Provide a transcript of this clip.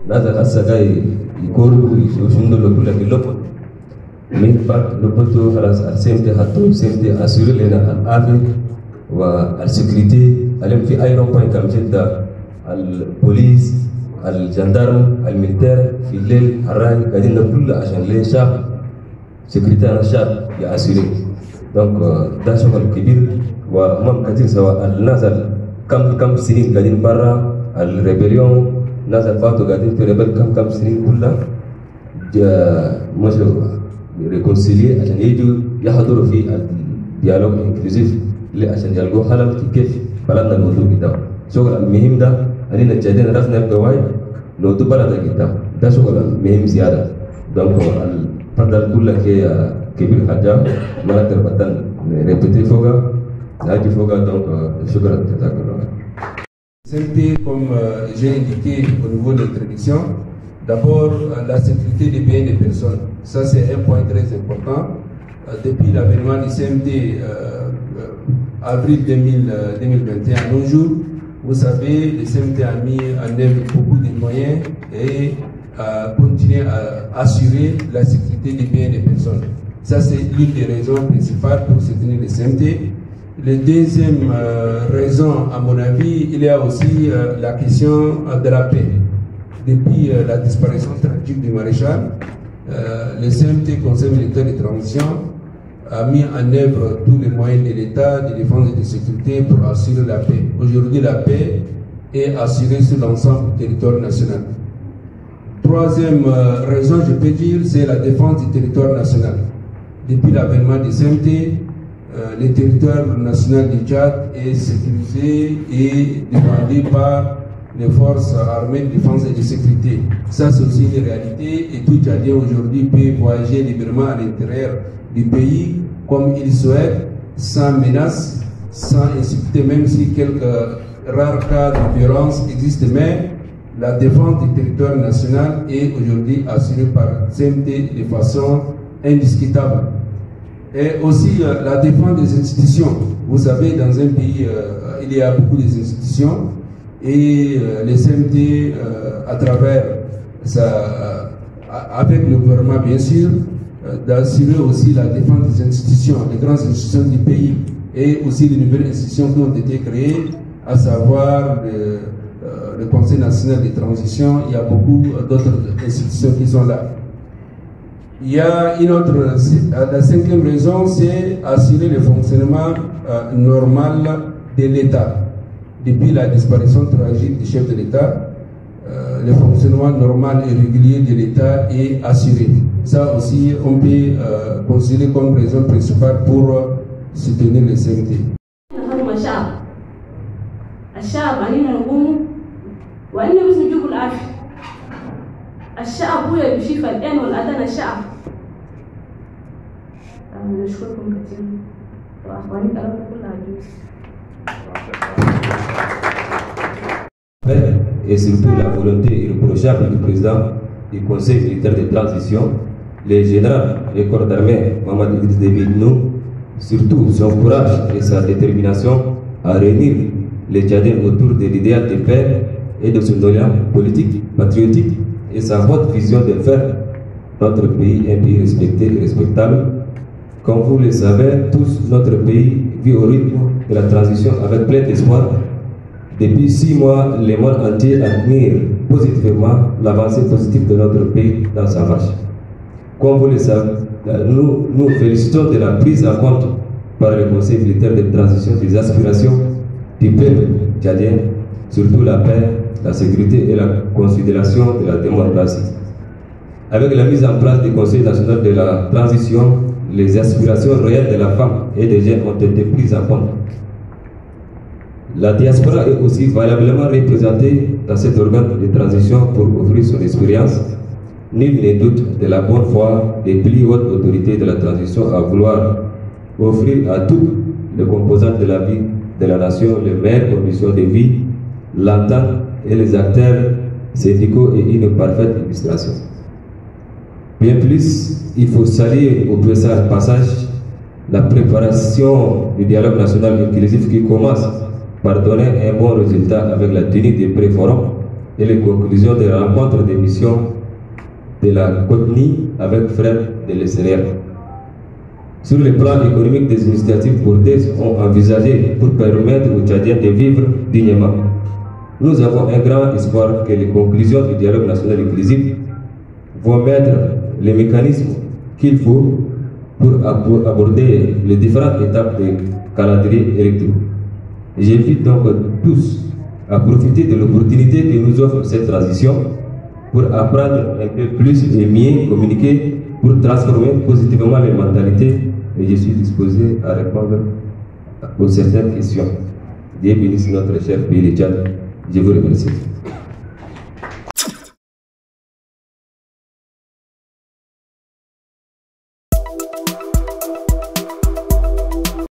Naza Asagai, Ikoru, Yoshundo Lopula Gilopo. Mais pas le poteau à la CMT, à tout CMT, assurer les armes ou à la sécurité, à l'enfer aéroport comme j'ai à la police, à la gendarme, à la militaire, fidèle, à la gadine de plus à changer chef, sécurité à la chef, il y a assuré. Donc, dans ce cas, le kibir, ou même quand il soit à l'Nazal, comme Sirin gadine barra, à la rébellion, Nazal Fato gadine fait rebelle comme Sirin Kula, moi je réconcilier عشان يجوا يحضروا في الديالوج انكلوزيف اللي عشان يلقوا حل كيف بلدنا الموضوع قدام شغل المهم ده اننا جايين راسنا بقواي لو تو بلدنا قدام ده شغل مهم زياده دونك الفضل كله كبير حاجه ما نقدر بدل ريبيتي فوقها ناجي فوقها دونك شكرا جزاك الله. C'était comme j'ai indiqué au niveau de l'introduction. D'abord, la sécurité des biens des personnes. Ça, c'est un point très important. Depuis l'avènement du CMD, avril 2021, à nos jours, vous savez, le CMD a mis en œuvre beaucoup de moyens et a continué à assurer la sécurité des biens des personnes. Ça, c'est l'une des raisons principales pour soutenir le CMD. La deuxième raison, à mon avis, il y a aussi la question de la paix. Depuis la disparition tragique du maréchal, le CMT, Conseil militaire de transition, a mis en œuvre tous les moyens de l'État, de défense et de sécurité pour assurer la paix. Aujourd'hui, la paix est assurée sur l'ensemble du territoire national. Troisième raison, je peux dire, c'est la défense du territoire national. Depuis l'avènement du CMT, le territoire national du Tchad est sécurisé et défendu par les forces armées de défense et de sécurité. Ça, c'est aussi une réalité et tout Tchadien aujourd'hui peut voyager librement à l'intérieur du pays comme il souhaite, sans menace, sans insécurité, même si quelques rares cas de violence existent. Mais la défense du territoire national est aujourd'hui assurée par CMT de façon indiscutable. Et aussi la défense des institutions. Vous savez, dans un pays, il y a beaucoup d'institutions. Et les CMT, à travers ça, avec le gouvernement bien sûr, d'assurer aussi la défense des institutions, les grandes institutions du pays, et aussi les nouvelles institutions qui ont été créées, à savoir le Conseil national de transition. Il y a beaucoup d'autres institutions qui sont là. Il y a une autre, la cinquième raison, c'est assurer le fonctionnement normal de l'État. Depuis la disparition tragique du chef de l'État, le fonctionnement normal et régulier de l'État est assuré. Ça aussi, on peut considérer comme raison principale pour soutenir le CMT. الشعب هو اللي بيشوف الآن والأذان الشعب. نشكركم كثير وأخواني كلامكم كلها عجوز. Et surtout la volonté irréprochable du président du Conseil militaire de transition, le général des corps d'armée Mohamed Idriss Déby Itno, surtout son courage et sa détermination à réunir les Tchadiens autour de l'idéal de paix et de son alliance politique, patriotique et sa haute vision de faire notre pays un pays respecté et respectable. Comme vous le savez, tous, notre pays vit au rythme de la transition avec plein d'espoir. Depuis 6 mois, le monde entier admire positivement l'avancée positive de notre pays dans sa marche. Comme vous le savez, nous félicitons de la prise en compte par le Conseil militaire de transition des aspirations du peuple tchadien, surtout la paix, la sécurité et la considération de la démocratie. Avec la mise en place du Conseil national de la transition, les aspirations réelles de la femme et des jeunes ont été prises en compte. La diaspora est aussi valablement représentée dans cet organe de transition pour offrir son expérience. Nul ne doute de la bonne foi des plus hautes autorités de la transition à vouloir offrir à toutes les composantes de la vie de la nation les meilleures conditions de vie, l'entente et les acteurs syndicaux et une parfaite administration. Bien plus, il faut saluer au passage la préparation du dialogue national inclusif qui commence par donner un bon résultat avec la tenue des pré-forums et les conclusions des rencontres des missions de la COTNI avec Fred de l'ECR. Sur le plan économique, des initiatives portées sont envisagées pour permettre aux Tchadiens de vivre dignement. Nous avons un grand espoir que les conclusions du dialogue national inclusif vont mettre les mécanismes qu'il faut pour aborder les différentes étapes du calendrier électoral. J'invite donc tous à profiter de l'opportunité que nous offre cette transition pour apprendre un peu plus et mieux communiquer pour transformer positivement les mentalités, et je suis disposé à répondre aux certaines questions. Dieu bénisse notre cher pays, le Tchad. Je vous remercie.